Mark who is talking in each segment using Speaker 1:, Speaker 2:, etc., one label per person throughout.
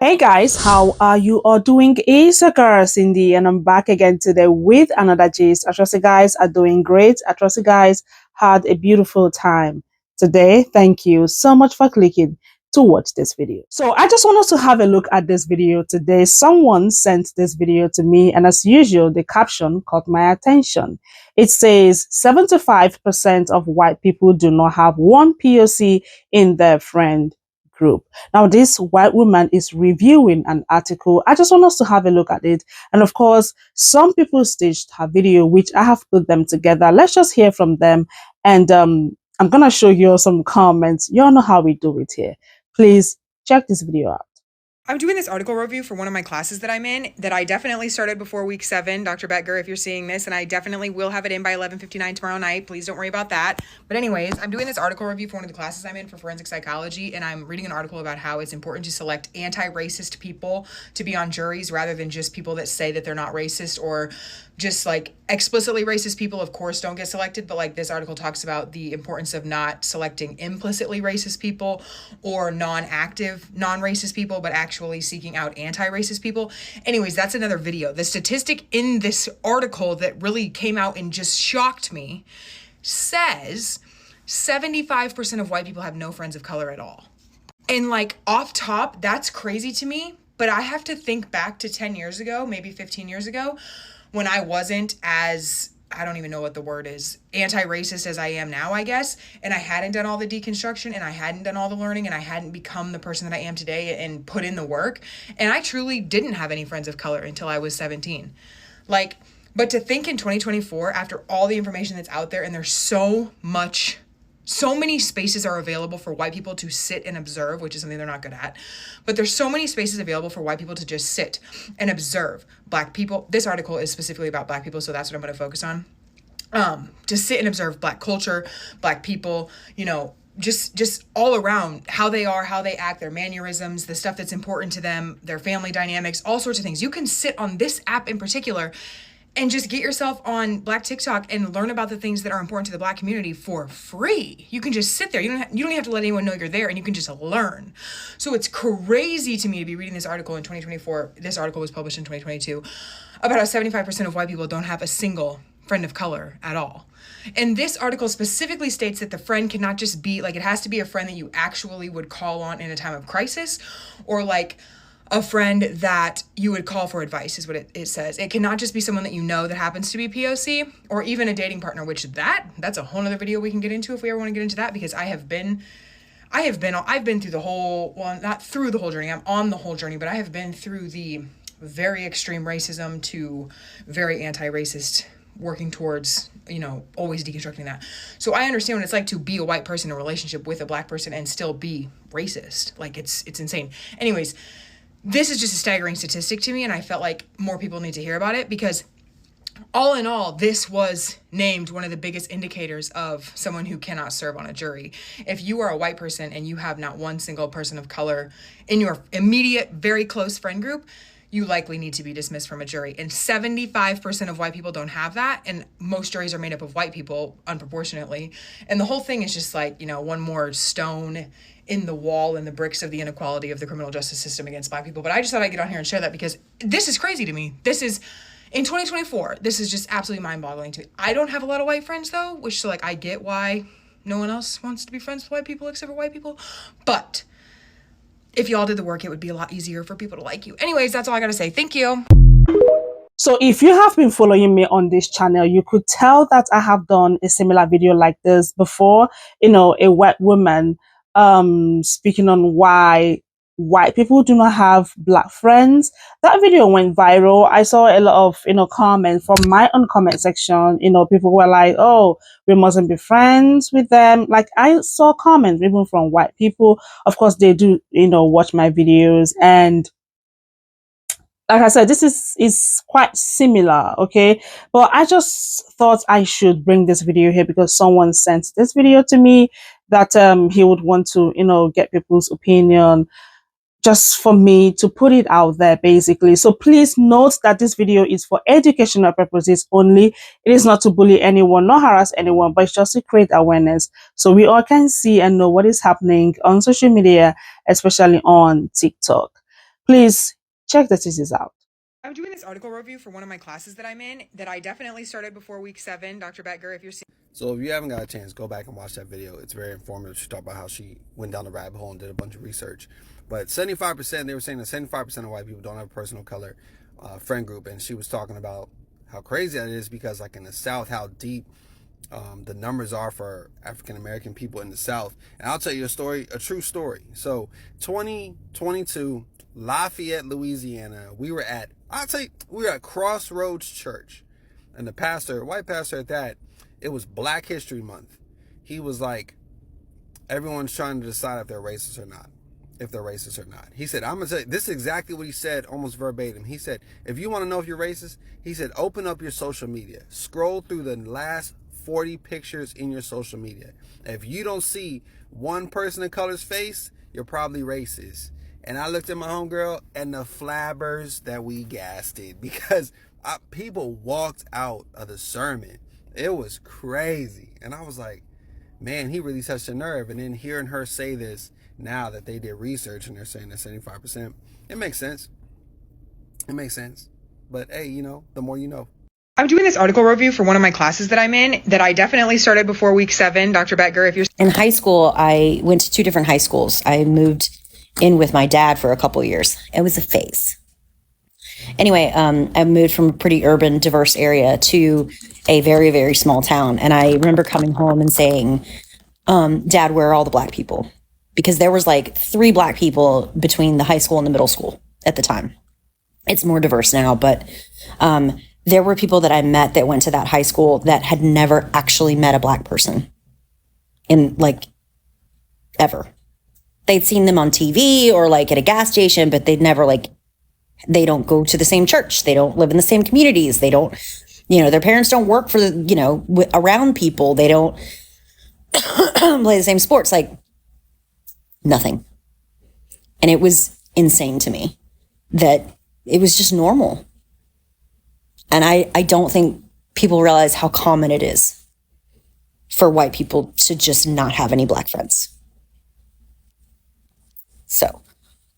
Speaker 1: Hey guys, how are you all doing? It's your girl Cindy, and I'm back again today with another gist. I trust you guys are doing great. I trust you guys had a beautiful time today. Thank you so much for clicking to watch this video. So I just want us to have a look at this video today. Someone sent this video to me, and as usual, the caption caught my attention. It says 75% of white people do not have one POC in their friend group. Now, this white woman is reviewing an article. I just want us to have a look at it. And of course, some people staged her video, which I have put them together. Let's just hear from them. And I'm going to show you some comments. You all know how we do it here. Please check this video out.
Speaker 2: I'm doing this article review for one of my classes that I'm in that I definitely started before week 7, Dr. Becker, if you're seeing this, and I definitely will have it in by 11:59 tomorrow night. Please don't worry about that. But anyways, I'm doing this article review for one of the classes I'm in for forensic psychology, and I'm reading an article about how it's important to select anti-racist people to be on juries rather than just people that say that they're not racist, or just like explicitly racist people, of course, don't get selected. But like this article talks about the importance of not selecting implicitly racist people or non-active, non-racist people, but actually seeking out anti-racist people. Anyways, that's another video. The statistic in this article that really came out and just shocked me says 75% of white people have no friends of color at all. And like off top, that's crazy to me. But I have to think back to 10 years ago, maybe 15 years ago, when I wasn't as, I don't even know what the word is, anti-racist as I am now, I guess. And I hadn't done all the deconstruction, and I hadn't done all the learning, and I hadn't become the person that I am today and put in the work. And I truly didn't have any friends of color until I was 17. Like, but to think in 2024, after all the information that's out there, and there's so many spaces are available for white people to sit and observe, which is something they're not good at. But there's so many spaces available for white people to just sit and observe black people. This article is specifically about black people, so that's what I'm going to focus on. To sit and observe black culture, black people, you know, just all around how they are, how they act, their mannerisms, the stuff that's important to them, their family dynamics, all sorts of things. You can sit on this app in particular and just get yourself on Black TikTok and learn about the things that are important to the Black community for free. You can just sit there. You don't even have to let anyone know you're there, and you can just learn. So it's crazy to me to be reading this article in 2024. This article was published in 2022 about how 75% of white people don't have a single friend of color at all. And this article specifically states that the friend cannot just be, like, it has to be a friend that you actually would call on in a time of crisis, or like a friend that you would call for advice is what it says. It cannot just be someone that you know that happens to be POC, or even a dating partner, which that's a whole nother video we can get into if we ever want to get into that, because I've been through the whole, well, not through the whole journey, I'm on the whole journey, but I have been through the very extreme racism to very anti-racist, working towards, you know, always deconstructing that. So I understand what it's like to be a white person in a relationship with a black person and still be racist. Like, it's insane. Anyways, this is just a staggering statistic to me, and I felt like more people need to hear about it, because all in all, this was named one of the biggest indicators of someone who cannot serve on a jury. If you are a white person and you have not one single person of color in your immediate, very close friend group, you likely need to be dismissed from a jury. And 75% of white people don't have that, and most juries are made up of white people, unproportionately. And the whole thing is just like, you know, one more stone in the wall and the bricks of the inequality of the criminal justice system against black people. But I just thought I'd get on here and share that, because this is crazy to me. This is, in 2024, this is just absolutely mind-boggling to me. I don't have a lot of white friends, though, which, so, like, I get why no one else wants to be friends with white people except for white people. But if y'all did the work, it would be a lot easier for people to like you. Anyways, that's all I gotta say. Thank you.
Speaker 1: So if you have been following me on this channel, you could tell that I have done a similar video like this before. You know, a white woman speaking on why white people do not have black friends. That video went viral. I saw a lot of, you know, comments from my own comment section. You know, people were like, oh, we mustn't be friends with them. Like, I saw comments even from white people. Of course, they do, you know, watch my videos, and like I said, this is quite similar, okay? But I just thought I should bring this video here because someone sent this video to me that he would want to, you know, get people's opinion, just for me to put it out there, basically. So please note that this video is for educational purposes only. It is not to bully anyone, nor harass anyone, but it's just to create awareness so we all can see and know what is happening on social media, especially on TikTok. Please check the thesis out.
Speaker 2: I'm doing this article review for one of my classes that I'm in that I definitely started before week 7. Dr. Becker, if you're seeing.
Speaker 3: So if you haven't got a chance, go back and watch that video. It's very informative. She talked about how she went down the rabbit hole and did a bunch of research. But 75%, they were saying that 75% of white people don't have a person of color friend group. And she was talking about how crazy that is because, like, in the South, how deep the numbers are for African American people in the South. And I'll tell you a story, a true story. So 2022, Lafayette, Louisiana, we were at Crossroads Church. And the pastor, white pastor at that, it was Black History Month. He was like, everyone's trying to decide if they're racist or not. If they're racist or not. He said, I'm going to say, this is exactly what he said, almost verbatim. He said, if you want to know if you're racist, he said, open up your social media. Scroll through the last 40 pictures in your social media. If you don't see one person of color's face, you're probably racist. And I looked at my homegirl and the flabbers that we gassed it because people walked out of the sermon. It was crazy. And I was like, man, he really touched a nerve. And then hearing her say this now that they did research and they're saying that 75%, it makes sense. It makes sense. But hey, you know, the more you know.
Speaker 2: I'm doing this article review for one of my classes that I'm in that I definitely started before week 7. Dr. Becker, if you're.
Speaker 4: In high school, I went to 2 different high schools. I moved in with my dad for a couple of years. It was a phase. Anyway, I moved from a pretty urban, diverse area to a very, very small town. And I remember coming home and saying, Dad, where are all the Black people? Because there was like 3 Black people between the high school and the middle school at the time. It's more diverse now, but there were people that I met that went to that high school that had never actually met a Black person in like ever. They'd seen them on TV or like at a gas station, but they'd never they don't go to the same church. They don't live in the same communities. They don't, their parents don't work for around people. They don't play the same sports, like nothing. And it was insane to me that it was just normal. And I don't think people realize how common it is for white people to just not have any Black friends. So,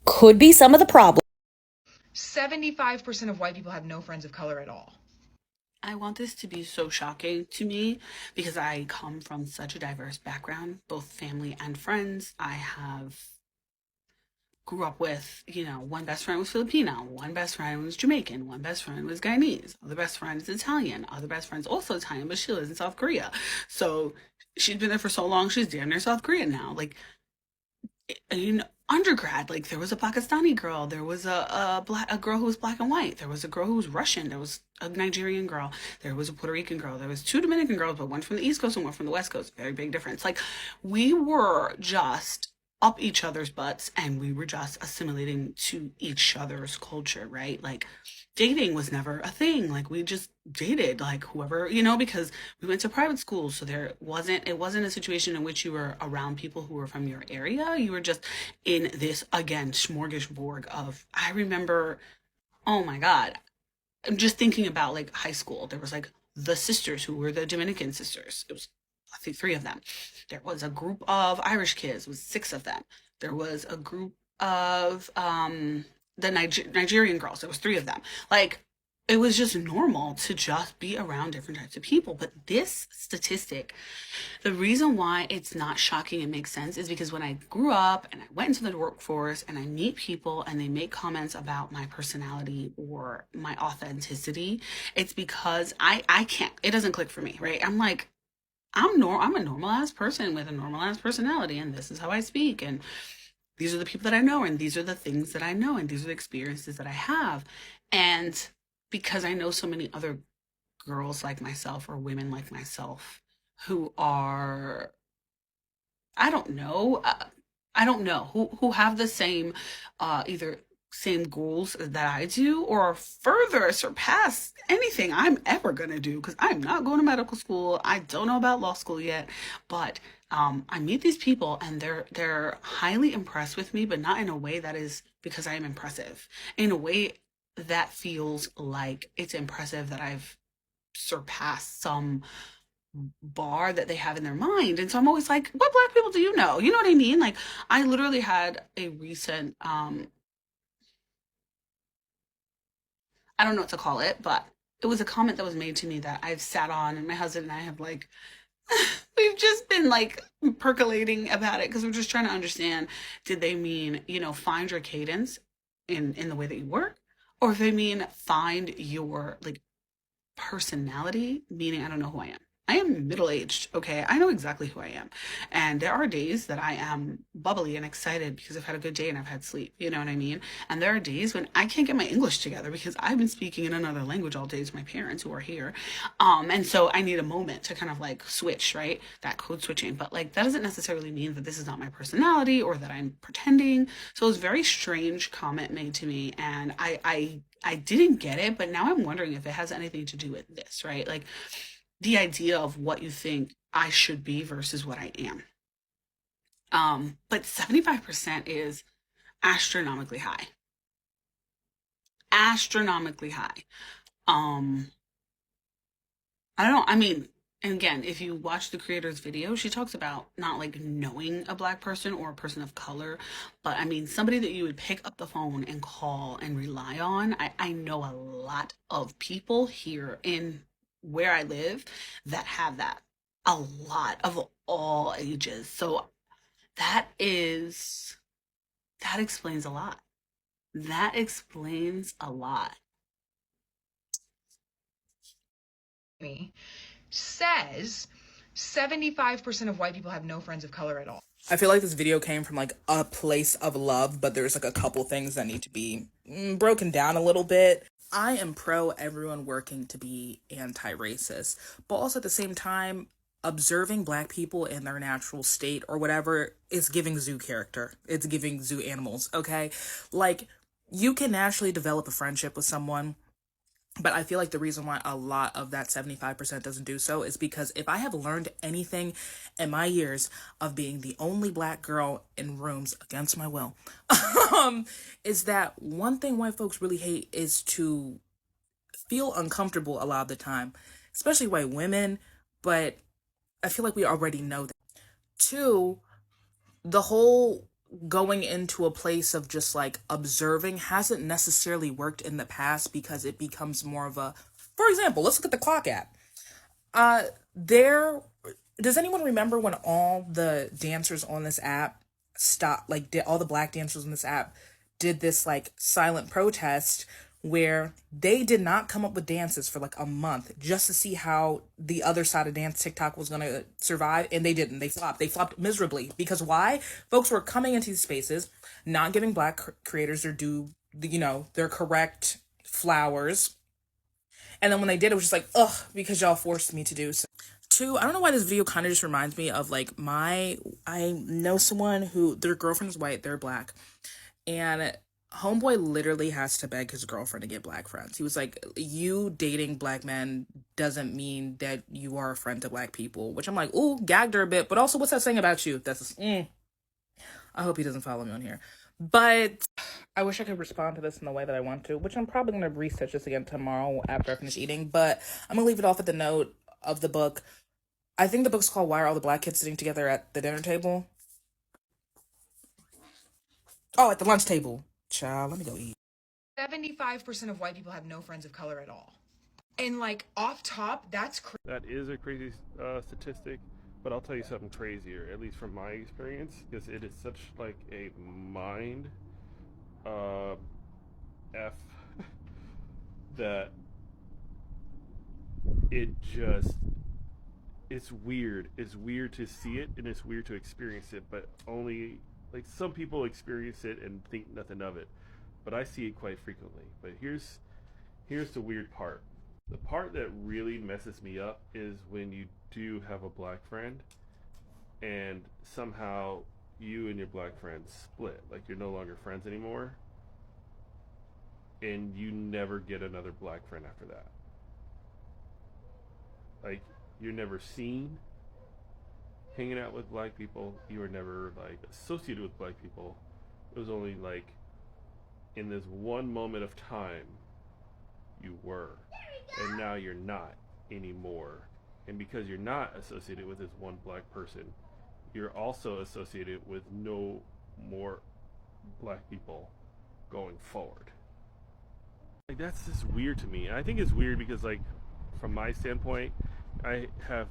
Speaker 4: could be some of the problem.
Speaker 2: 75% of white people have no friends of color at all.
Speaker 5: I want this to be so shocking to me because I come from such a diverse background, both family and friends. Grew up with, one best friend was Filipino, one best friend was Jamaican, one best friend was Guyanese, other best friend is Italian, other best friend's also Italian, but she lives in South Korea. So she's been there for so long, she's damn near South Korean now. In undergrad, there was a Pakistani girl, there was a girl who was Black and white, there was a girl who was Russian, there was a Nigerian girl, there was a Puerto Rican girl, there was 2 Dominican girls, but one from the East Coast and one from the West Coast. Very big difference. We were just up each other's butts and we were just assimilating to each other's culture, right? Dating was never a thing. We just dated whoever, because we went to private school. So it wasn't a situation in which you were around people who were from your area. You were just in this, again, smorgasbord of, I remember, oh my God, I'm just thinking about high school. There was the sisters who were the Dominican sisters. It was, I think, 3 of them. There was a group of Irish kids. It was 6 of them. There was a group of the Nigerian girls. There was 3 of them. It was just normal to just be around different types of people. But this statistic, the reason why it's not shocking and makes sense is because when I grew up and I went into the workforce and I meet people and they make comments about my personality or my authenticity, it's because I can't, it doesn't click for me, right? I'm a normal ass person with a normal ass personality, and this is how I speak, and these are the people that I know, and these are the things that I know, and these are the experiences that I have. And because I know so many other girls like myself or women like myself who are, I don't know, who have the same, either same goals that I do or further surpass anything I'm ever gonna do, because I'm not going to medical school. I don't know about law school yet, but I meet these people and they're highly impressed with me, but not in a way that is because I am impressive. In a way that feels like it's impressive that I've surpassed some bar that they have in their mind. And so I'm always like, what Black people do you know? You know what I mean? I literally had a recent I don't know what to call it, but it was a comment that was made to me that I've sat on, and my husband and I have like, we've just been like percolating about it because we're just trying to understand, did they mean, find your cadence in the way that you work, or if they mean find your like personality, meaning I don't know who I am. I am middle aged, okay? I know exactly who I am. And there are days that I am bubbly and excited because I've had a good day and I've had sleep, you know what I mean? And there are days when I can't get my English together because I've been speaking in another language all day to my parents who are here. And so I need a moment to kind of like switch, right? That code switching. But like that doesn't necessarily mean that this is not my personality or that I'm pretending. So it was a very strange comment made to me, and I didn't get it, but now I'm wondering if it has anything to do with this, right? Like the idea of what you think I should be versus what I am. But 75% is astronomically high. Astronomically high. Um, I don't know. I mean, and again, if you watch the creator's video, she talks about not like knowing a black person or a person of color, but I mean, somebody that you would pick up the phone and call and rely on. I know a lot of people here in where I live that have that. A lot of all ages. So that is, that explains a lot. That explains a lot.
Speaker 2: Me says 75% of white people have no friends of color at all.
Speaker 6: I feel like this video came from like a place of love, but there's like a couple things that need to be broken down a little bit. I am pro everyone working to be anti-racist, but also at the same time, observing black people in their natural state or whatever is giving zoo character. It's giving zoo animals, okay? Like, you can naturally develop a friendship with someone, but I feel like the reason why a lot of that 75% doesn't do so is because if I have learned anything in my years of being the only black girl in rooms against my will, is that one thing white folks really hate is to feel uncomfortable a lot of the time, especially white women, but I feel like we already know that. Two, the whole going into a place of just like observing hasn't necessarily worked in the past because it becomes more of a, for example, let's look at the clock app. Does anyone remember when all the dancers on this app all the black dancers on this app did this like silent protest where they did not come up with dances for like a month just to see how the other side of dance TikTok was going to survive, and they didn't. They flopped miserably. Because why? Folks were coming into these spaces, not giving black creators their due, their correct flowers. And then when they did, it was just like, ugh, because y'all forced me to do so. Two, I don't know why this video kind of just reminds me of like I know someone who their girlfriend is white, they're black, and homeboy literally has to beg his girlfriend to get black friends. He was like, you dating black men doesn't mean that you are a friend to black people, which I'm like, ooh, gagged her a bit, but also what's that saying about you? I hope he doesn't follow me on here. But I wish I could respond to this in the way that I want to, which I'm probably going to research this again tomorrow after I finish eating, but I'm going to leave it off at the note of the book. I think the book's called Why Are All the Black Kids Sitting Together at the Dinner Table? Oh, at the lunch table. Child, let me go eat.
Speaker 2: 75% of white people have no friends of color at all. And like off top, that's crazy.
Speaker 7: That is a crazy statistic, but I'll tell you something crazier, at least from my experience, because it is such like a mind F that it's weird. It's weird to see it and it's weird to experience it, but only like some people experience it and think nothing of it. But I see it quite frequently. But here's the weird part. The part that really messes me up is when you do have a black friend and somehow you and your black friend split, like you're no longer friends anymore, and you never get another black friend after that. Like, you're never seen hanging out with black people. You were never like associated with black people. It was only like in this one moment of time you were, and now you're not anymore. And because you're not associated with this one black person, you're also associated with no more black people going forward. Like, that's just weird to me. And I think it's weird because, like, from my standpoint, I have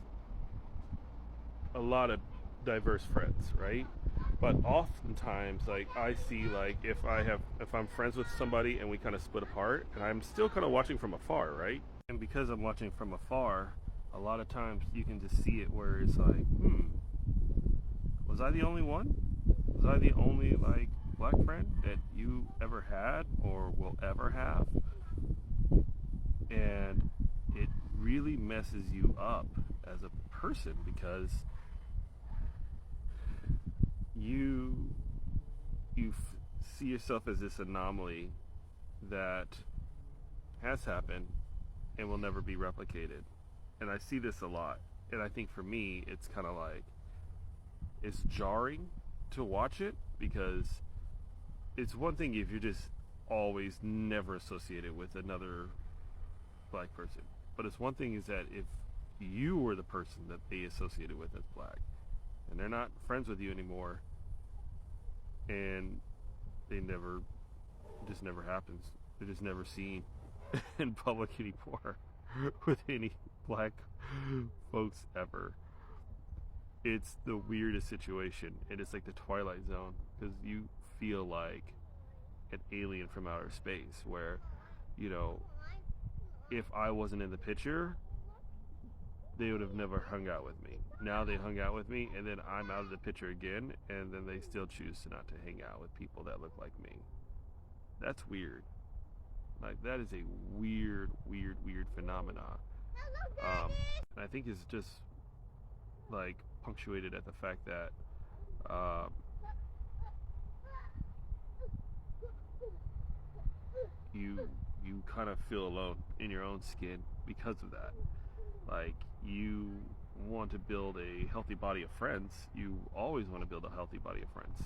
Speaker 7: a lot of diverse friends, right? But oftentimes, like, I see, like, if I'm friends with somebody and we kind of split apart, and I'm still kind of watching from afar, right? And because I'm watching from afar, a lot of times you can just see it where it's like, was I the only one? Was I the only, like, black friend that you ever had or will ever have? And it really messes you up as a person because you see yourself as this anomaly that has happened and will never be replicated. And I see this a lot. And I think for me, it's kind of like, it's jarring to watch it because it's one thing if you're just always never associated with another black person. But it's one thing is that if you were the person that they associated with as black and they're not friends with you anymore and they never, just never happens. They're just never seen in public anymore with any black folks ever. It's the weirdest situation. It is like the Twilight Zone because you feel like an alien from outer space where, you know, if I wasn't in the picture, they would have never hung out with me. Now they hung out with me, and then I'm out of the picture again, and then they still choose to not to hang out with people that look like me. That's weird. Like, that is a weird phenomenon. And I think it's just, like, punctuated at the fact that you kind of feel alone in your own skin because of that. Like, you want to build a healthy body of friends. You always want to build a healthy body of friends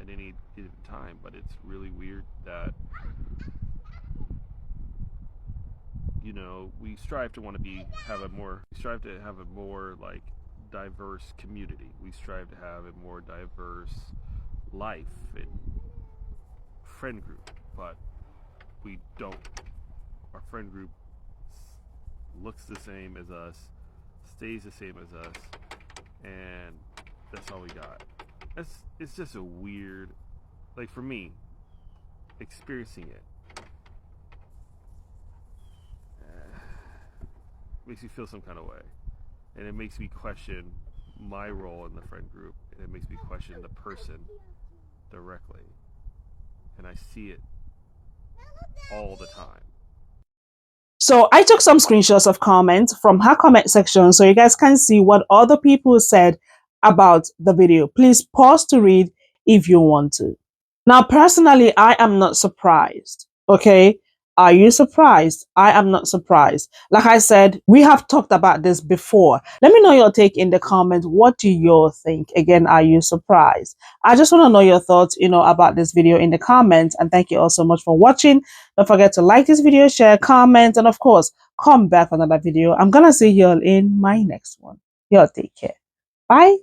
Speaker 7: at any given time, but it's really weird that, you know, we strive to have a more like diverse community. We strive to have a more diverse life and friend group, but we don't. Our friend group looks the same as us, stays the same as us, and that's all we got. It's just a weird, like, for me, experiencing it makes me feel some kind of way, and it makes me question my role in the friend group, and it makes me question the person directly, and I see it all the time.
Speaker 1: So I took some screenshots of comments from her comment section so you guys can see what other people said about the video. Please pause to read if you want to. Now, personally, I am not surprised. Okay. Are you surprised? I am not surprised. Like I said, we have talked about this before. Let me know your take in the comments. What do you think? Again, are you surprised? I just want to know your thoughts, about this video in the comments. And thank you all so much for watching. Don't forget to like this video, share, comment, and of course, come back for another video. I'm going to see you all in my next one. Y'all take care. Bye.